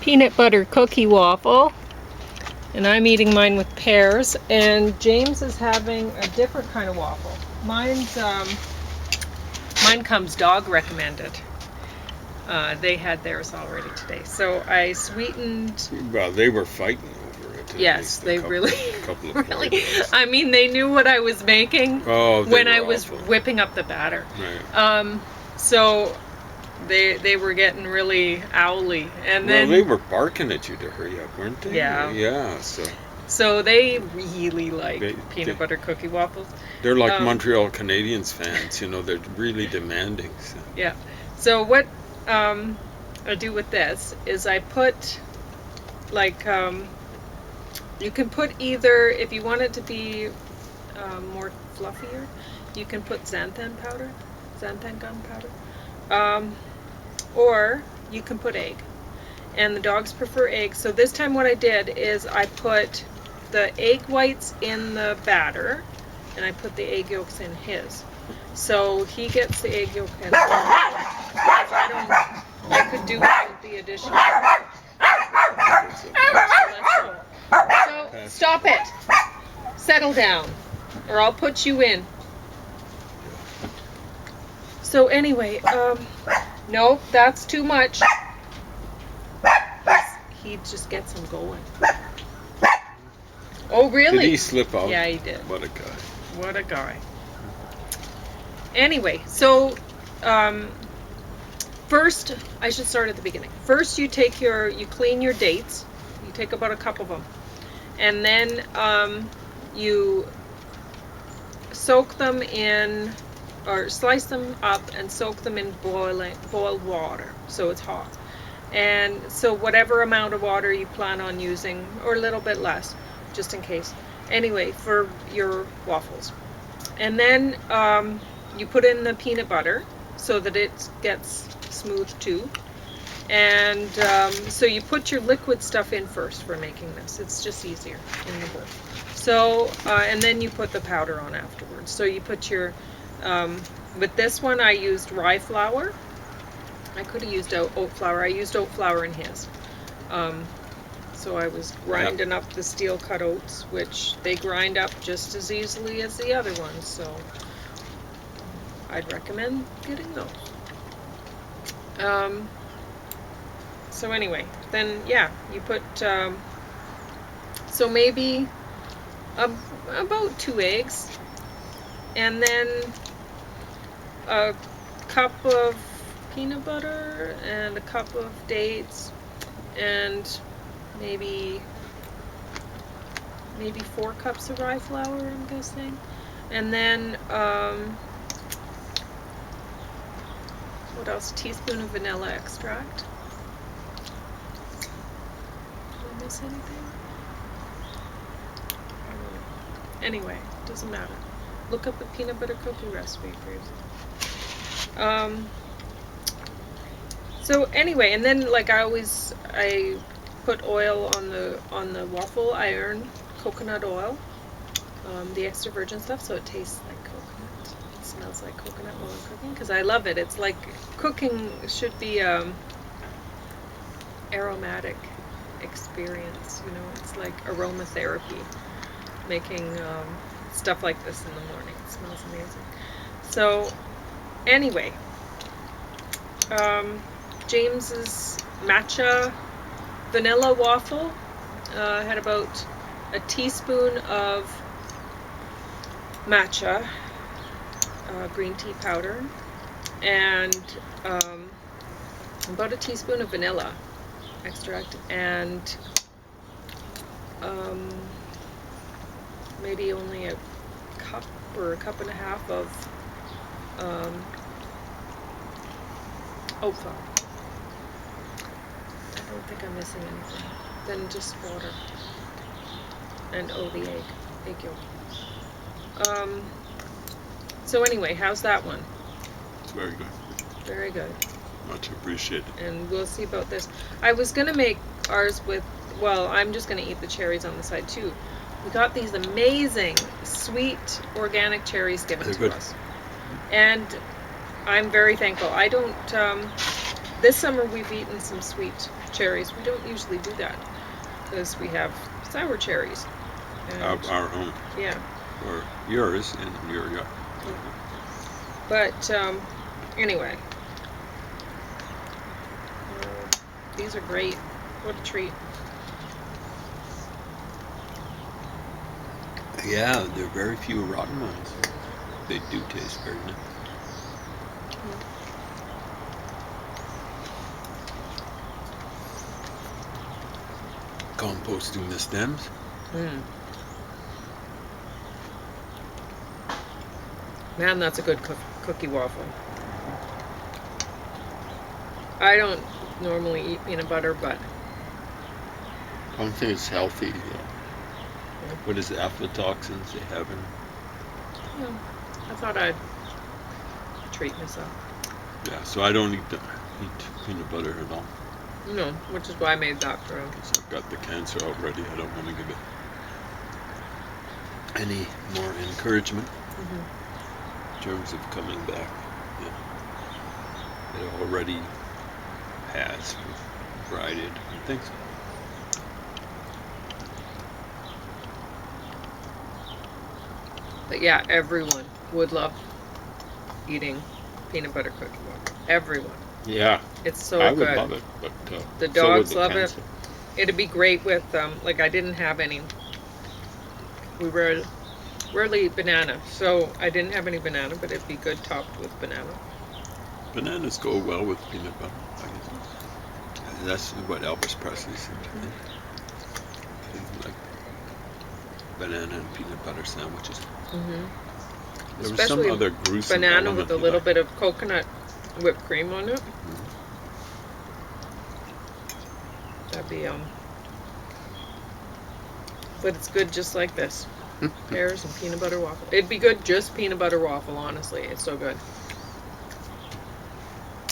peanut butter cookie waffle, and I'm eating mine with pears, and James is having a different kind of waffle. Mine comes dog recommended. They had theirs already today, so I sweetened. Well, they were fighting over it. Yes, they really, couple of really. I mean, they knew what I was making when I was whipping up the batter. Right. So they were getting really owly, and then they were barking at you to hurry up, weren't they? Yeah. Yeah. So they really like peanut butter cookie waffles. They're like Montreal Canadiens fans, you know. They're really demanding. So. Yeah. So what I do with this is I put like you can put either, if you want it to be more fluffier, you can put xanthan gum powder, or you can put egg, and the dogs prefer egg. So this time what I did is I put the egg whites in the batter, and I put the egg yolks in his. So he gets the egg yolk and I could do without the addition. So stop it. Settle down, or I'll put you in. So anyway, no, that's too much. He just gets him going. Oh, really? Did he slip out? Yeah, he did. What a guy. What a guy. Anyway, so first, I should start at the beginning. First, you clean your dates. You take about a cup of them, and then you soak them in, or slice them up and soak them in boiled water, so it's hot. And so whatever amount of water you plan on using, or a little bit less, just in case. Anyway, for your waffles. And then you put in the peanut butter so that it gets smooth too. And so you put your liquid stuff in first for making this. It's just easier in the bowl. So, and then you put the powder on afterwards. So you put your, with this one I used rye flour. I could have used oat flour. I used oat flour in his. So I was grinding up the steel cut oats, which they grind up just as easily as the other ones. So I'd recommend getting those. So anyway, then yeah, you put, so maybe about 2 eggs, and then a cup of peanut butter and a cup of dates, and maybe 4 cups of rye flour, I'm guessing, and then what else? A teaspoon of vanilla extract. Did I miss anything? I don't know. Anyway, doesn't matter. Look up the peanut butter cookie recipe, please. So anyway, and then like I put oil on the waffle iron, coconut oil, the extra virgin stuff, so it tastes like coconut. It smells like coconut while I'm cooking, because I love it. It's like cooking should be aromatic experience, you know. It's like aromatherapy, making stuff like this in the morning. It smells amazing. So anyway, James's matcha vanilla waffle had about a teaspoon of matcha green tea powder, and about a teaspoon of vanilla extract, and maybe only a cup or a cup and a half of oat flour. I don't think I'm missing anything. Then just water. And the egg yolk. So anyway, how's that one? It's very good. Very good. Much appreciated. And we'll see about this. I was gonna make ours with, well, I'm just gonna eat the cherries on the side too. We got these amazing sweet organic cherries given to us. And I'm very thankful. I don't This summer we've eaten some sweet cherries. We don't usually do that because we have sour cherries. And, Our own, yeah. or yours in your yard. But anyway, these are great. What a treat. Yeah, there are very few rotten ones. They do taste very nice. Composting the stems. Mm. Man, that's a good cookie waffle. I don't normally eat peanut butter, but I don't think it's healthy. What is the aflatoxins they have in? yeah, I thought I'd treat myself. Yeah, so I don't eat peanut butter at all. No, which is why I made that for him. Because I've got the cancer already. I don't want to give it any more encouragement in terms of coming back. Yeah. It already has with a variety of different things. But yeah, everyone would love eating peanut butter cookie waffle. Everyone. Yeah. It's so I good. would love it, but The so would dogs the love cancer. it. It'd be great with like I didn't have any. We rarely eat banana, so I didn't have any banana, but it'd be good topped with banana. Bananas go well with peanut butter, I guess. That's what Elvis Presley said, I think. He liked banana and peanut butter sandwiches. There was Especially some other gruesome banana element with a he little liked. bit of coconut whipped cream on it. That'd be but it's good just like this. Pears and peanut butter waffle. It'd be good just peanut butter waffle, honestly. It's so good.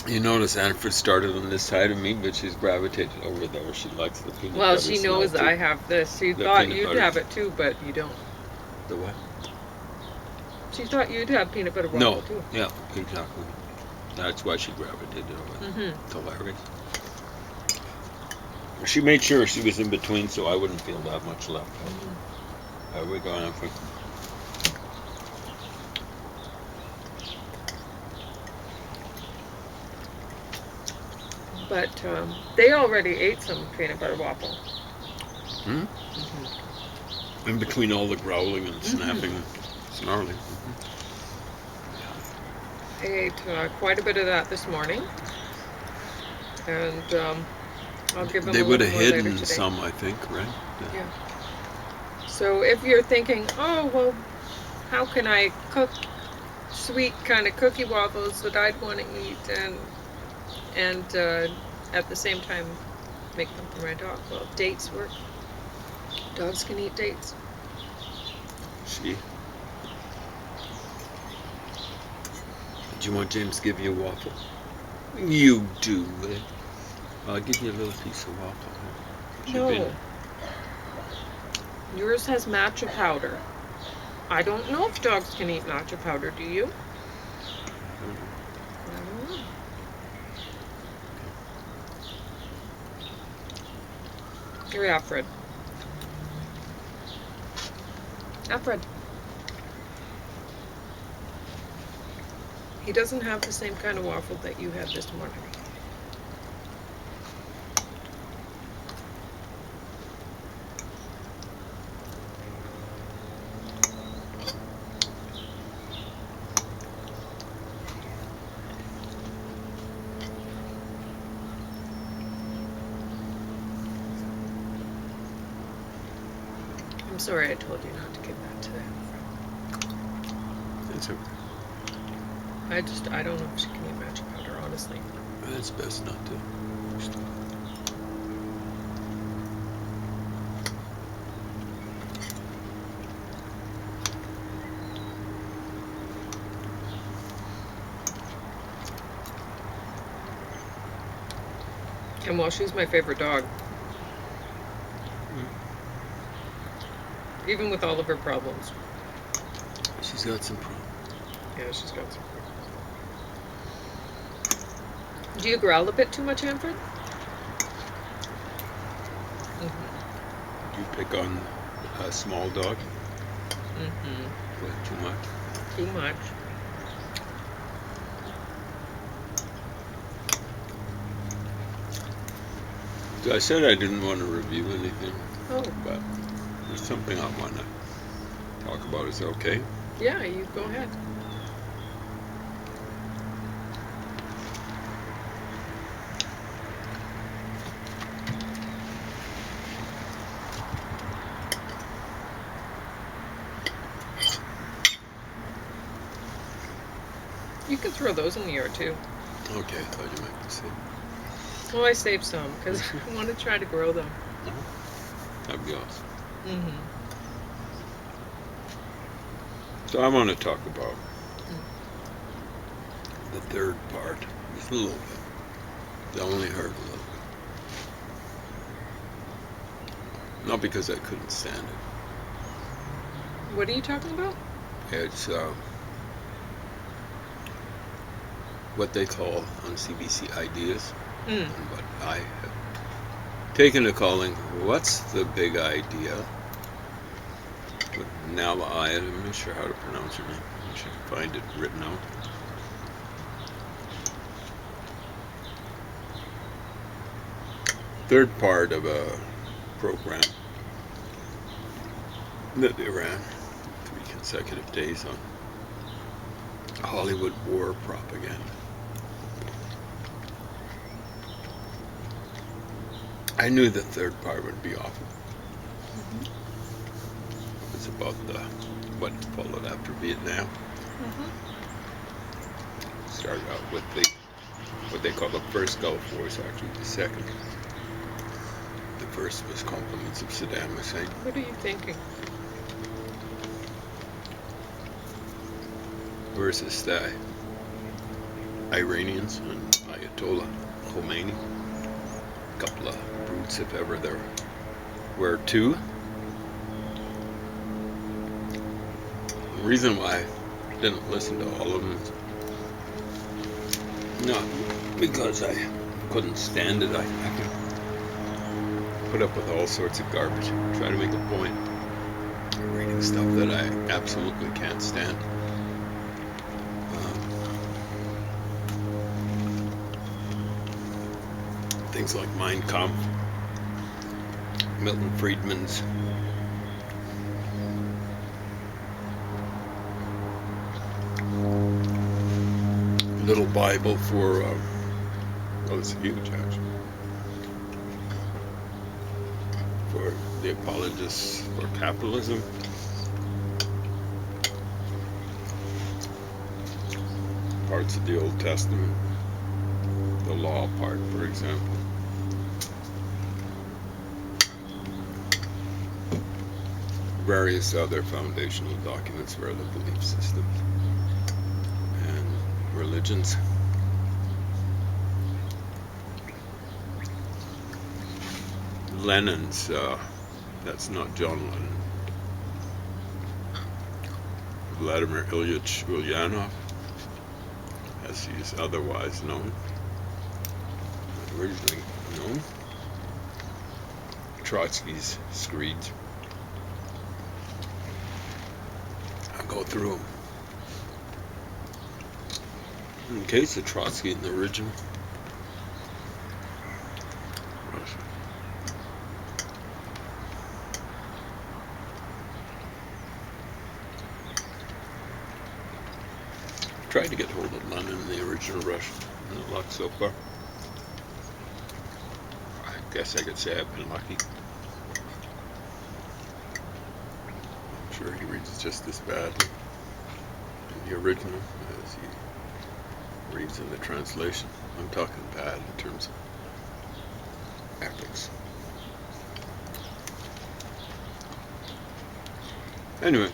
You notice Anford started on this side of me, but she's gravitated over there. She likes the peanut butter. Well, she knows smell, I too. have this. She The thought peanut you'd butter. have it too, but you don't. The what? She thought you'd have peanut butter waffle No. too. Yeah, exactly. That's why she gravitated over. It's hilarious. She made sure she was in between so I wouldn't feel that much left. There we go, Anford. But they already ate some peanut butter waffle. In between all the growling and snapping and snarling. I ate quite a bit of that this morning. And I'll give them They a would little have more later hidden today. some, I think, right? Yeah. So if you're thinking, oh, well, how can I cook sweet kind of cookie waffles that I'd want to eat and at the same time make them for my dog? Well, dates work. Dogs can eat dates. See? Do you want James to give you a waffle? You do, eh? I'll give you a little piece of waffle. No. Yours has matcha powder. I don't know if dogs can eat matcha powder, do you? I don't know. Here, Alfred. Alfred. He doesn't have the same kind of waffle that you had this morning. I'm sorry I told you not to give that to him. That's okay. I don't know if she can eat matcha powder, honestly. It's best not to. And well, she's my favorite dog. Even with all of her problems. She's got some problems. Yeah, she's got some problems. Do you growl a bit too much, Hanford? Mm-hmm. You pick on a small dog Mm-hmm. with too much. Too much. So I said I didn't want to review anything, Oh, but there's something I want to talk about. Is it okay? yeah, you go ahead. You can throw those in the yard too. Okay, I thought you might say. Well, I saved some because I want to try to grow them. That'd be awesome. Mm-hmm. So I want to talk about the third part, just a little bit. I only heard a little bit. Not because I couldn't stand it. What are you talking about? It's what they call on CBC ideas, Mm. and what I have taken to calling "What's the Big Idea?" With Nala, I'm not sure how to pronounce her name. I should find it written out. Third part of a program that they ran 3 consecutive days on Hollywood war propaganda. I knew the third part would be awful. Mm-hmm. It's about what followed after Vietnam. Mm-hmm. Started out with what they call the first Gulf War, is actually the second. The first was compliments of Saddam Hussein. What are you thinking? Versus the Iranians and Ayatollah Khomeini. A couple of brutes, if ever there were two. The reason why I didn't listen to all of them is not because I couldn't stand it. I could put up with all sorts of garbage, try to make a point, reading stuff that I absolutely can't stand. Things like Mein Kampf, Milton Friedman's little Bible for, it's huge actually, for the apologists for capitalism. Parts of the Old Testament, the law part, for example. Various other foundational documents for the belief systems and religions. Lenin's, that's not John Lennon, Vladimir Ilyich Ulyanov, as he is otherwise known, originally known, Trotsky's screeds. I'll go through them. In case of Trotsky in the original Russia. Tried to get hold of Lenin in the original Russian. No luck so far. I guess I could say I've been lucky. I'm sure he reads just as badly in the original as he reads in the translation. I'm talking bad in terms of ethics. Anyway,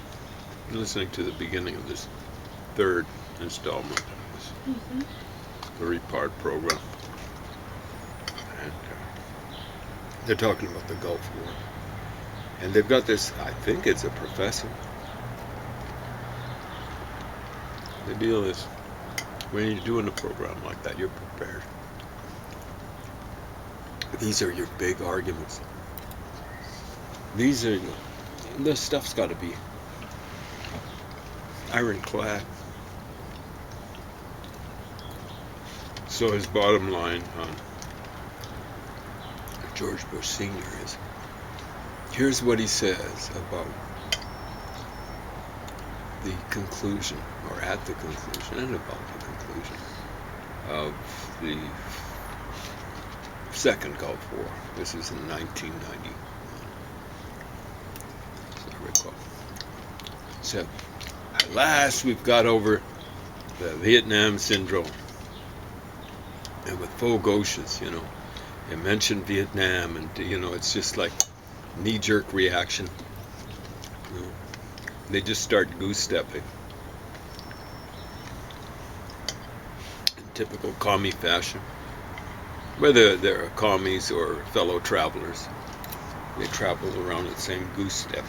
listening to the beginning of this third installment of this 3-part program, and they're talking about the Gulf War, and they've got this, I think it's a professor. The deal is, when you're doing a program like that, you're prepared. These are your big arguments. These are, this stuff's got to be ironclad. So his bottom line on George Bush Sr. is, here's what he says about the conclusion, or at the conclusion, and about the conclusion of the Second Gulf War. This is in 1991, as I recall. So, at last we've got over the Vietnam syndrome. And with faux gauches, you mention Vietnam, and it's just like knee-jerk reaction. They just start goose-stepping in typical commie fashion. Whether they're commies or fellow travelers, they travel around the same goose-step.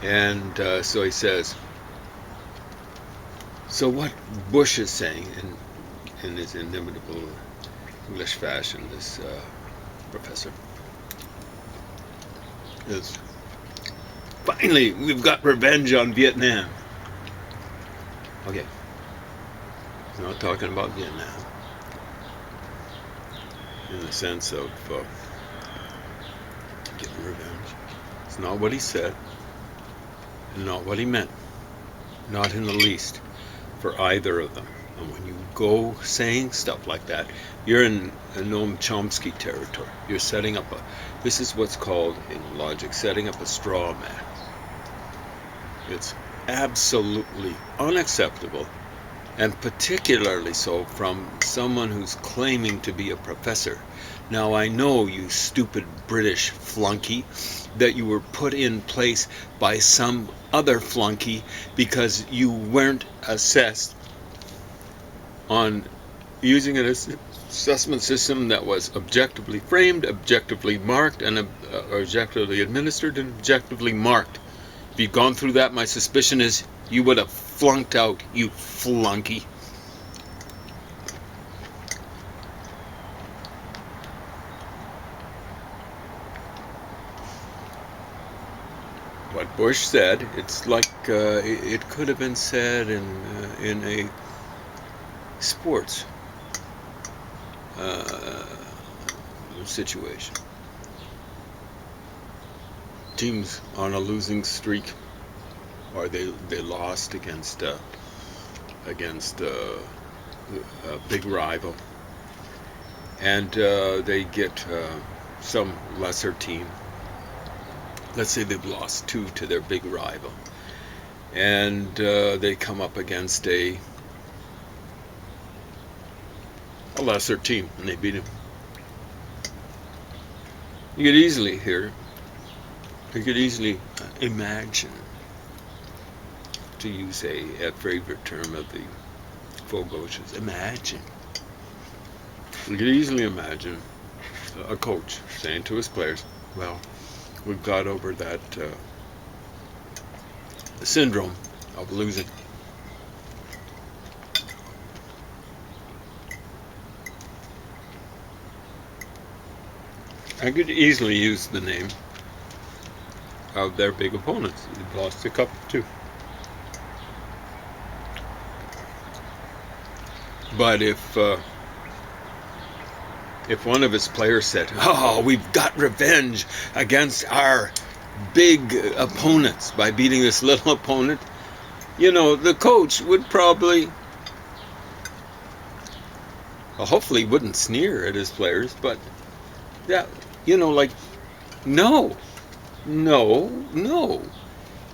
And so he says, so what Bush is saying in his inimitable English fashion, this professor, is, finally, we've got revenge on Vietnam. Okay. He's not talking about Vietnam in the sense of getting revenge. It's not what he said. Not what he meant. Not in the least for either of them. And when you go saying stuff like that, you're in Noam Chomsky territory. You're setting up this is what's called, in logic, setting up a straw man. It's absolutely unacceptable, and particularly so from someone who's claiming to be a professor. Now, I know, you stupid British flunky, that you were put in place by some other flunky because you weren't assessed on using an assessment system that was objectively framed, objectively marked, and objectively administered, and objectively marked. If you'd gone through that, my suspicion is you would have flunked out, you flunky. What Bush said, it's like it could have been said in a sports situation. Teams on a losing streak, or they lost against a big rival, and they get some lesser team. Let's say they've lost 2 to their big rival, and they come up against a lesser team, and they beat them. You could easily imagine, to use a favorite term of the faux gauches, imagine. You could easily imagine a coach saying to his players, well, we've got over that syndrome of losing. I could easily use the name of their big opponents. They've lost a couple too. But if one of his players said, oh, we've got revenge against our big opponents by beating this little opponent, the coach would probably, well, hopefully wouldn't sneer at his players, but yeah, like, no.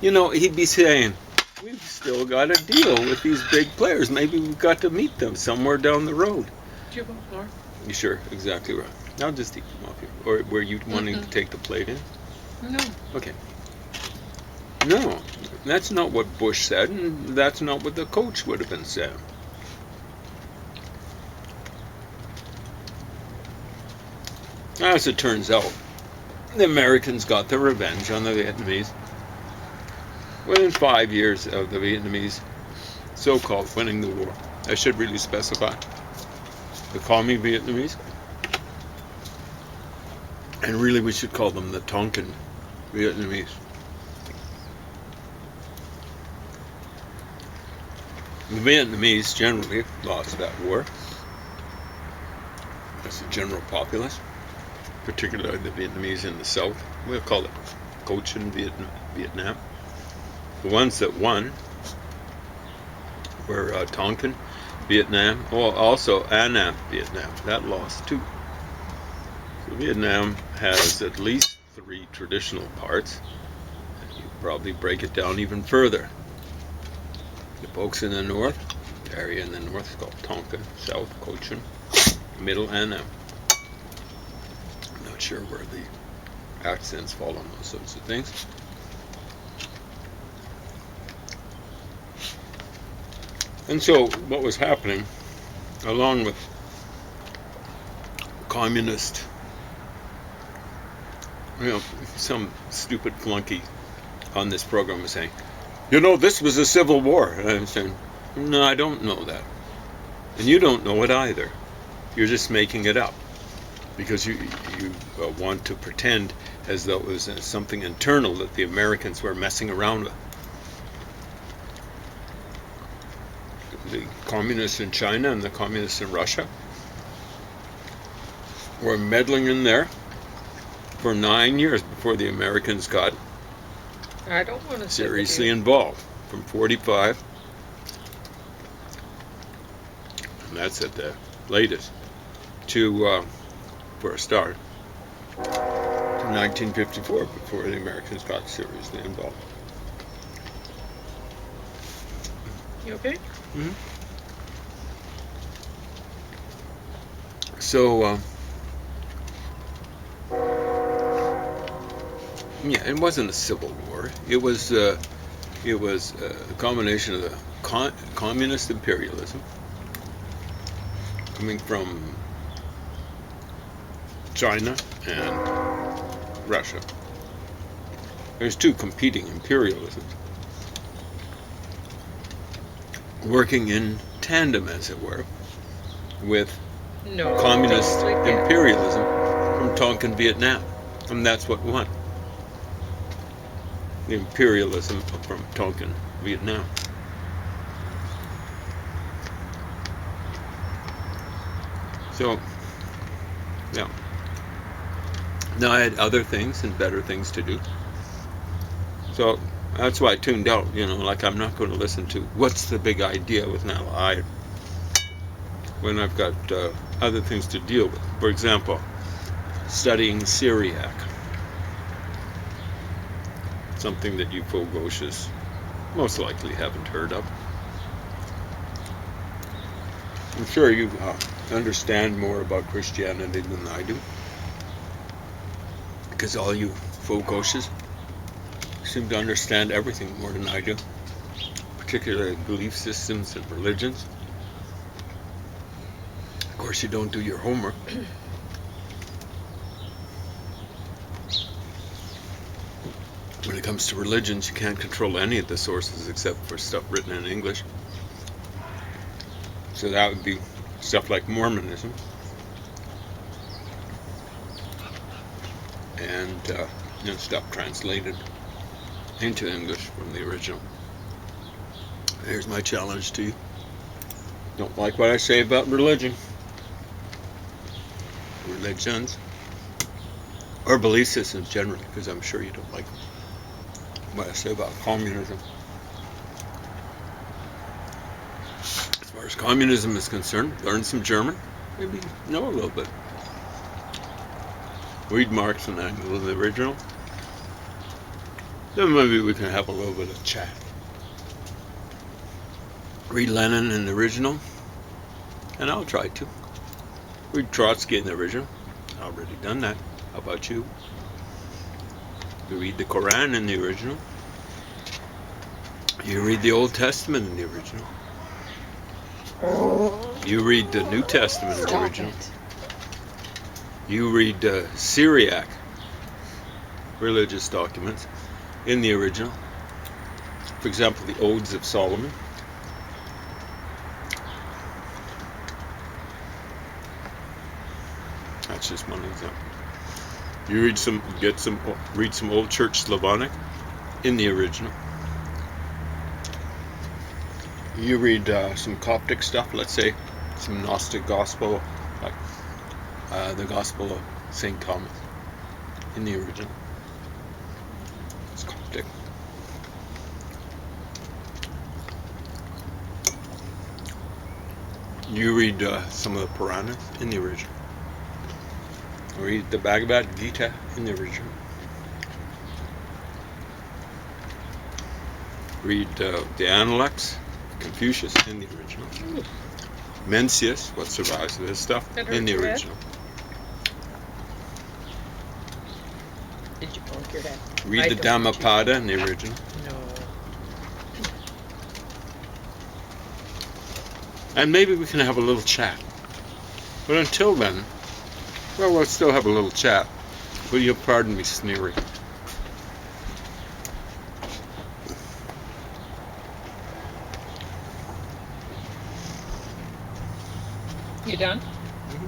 He'd be saying, we've still got to deal with these big players. Maybe we've got to meet them somewhere down the road. Do you want more? You sure? Exactly right. I'll just eat them off here. Or were you wanting to take the plate in? No. Okay. No, that's not what Bush said, and that's not what the coach would have been saying. As it turns out, the Americans got their revenge on the Vietnamese. Within 5 years of the Vietnamese so-called winning the war. I should really specify. They call me Vietnamese. And really we should call them the Tonkin Vietnamese. The Vietnamese generally lost that war. As a general populace, particularly the Vietnamese in the south. We'll call it Cochin, Vietnam. The ones that won were Tonkin, Vietnam, also Annam, Vietnam. That lost too. So Vietnam has at least 3 traditional parts. And you probably break it down even further. The folks in the north, the area in the north is called Tonkin, south Cochin, middle Annam. I'm not sure where the accents fall on those sorts of things. And so what was happening, along with communist, some stupid flunky on this program was saying, this was a civil war. And I'm saying, no, I don't know that. And you don't know it either. You're just making it up. Because you want to pretend as though it was something internal that the Americans were messing around with. The communists in China and the communists in Russia were meddling in there for 9 years before the Americans got I don't want to seriously involved. From 45, and that's at the latest, to, for a start, to 1954 before the Americans got seriously involved. You okay? Mm-hmm. So, yeah, it wasn't a civil war. It was a combination of the communist imperialism coming from China and Russia. There's 2 competing imperialisms working in tandem, as it were, with communist imperialism from Tonkin, Vietnam. And that's what won. The imperialism from Tonkin, Vietnam. So, yeah. Now I had other things and better things to do. So that's why I tuned out, like I'm not going to listen to what's the big idea with an ally when I've got other things to deal with. For example, studying Syriac. Something that you Fogoshes most likely haven't heard of. I'm sure you understand more about Christianity than I do, because all you Fogoshes seem to understand everything more than I do, particularly belief systems and religions. Of course, you don't do your homework. When it comes to religions, you can't control any of the sources except for stuff written in English. So that would be stuff like Mormonism. And stuff translated into English from the original. Here's my challenge to you. Don't like what I say about religions, or belief systems generally, because I'm sure you don't like what I say about communism. As far as communism is concerned, learn some German, maybe know a little bit. Read Marx and Engels in the original. Then maybe we can have a little bit of chat. Read Lenin in the original, and I'll try to. Read Trotsky in the original. I've already done that. How about you? You read the Quran in the original. You read the Old Testament in the original. You read the New Testament in the original. You read Syriac religious documents in the original. For example, the Odes of Solomon. That's just one example. You read some Old Church Slavonic in the original. You read some Coptic stuff, let's say some Gnostic Gospel, like the Gospel of St. Thomas in the original. It's Coptic. You read some of the Puranas in the original. Read the Bhagavad Gita in the original. Read the Analects, Confucius in the original. Mencius, what survives of his stuff, in the original. Did you bonk your head? Read the Dhammapada in the original. No. And maybe we can have a little chat. But until then, well, we'll still have a little chat. But you'll pardon me sneering. You done? Mm-hmm.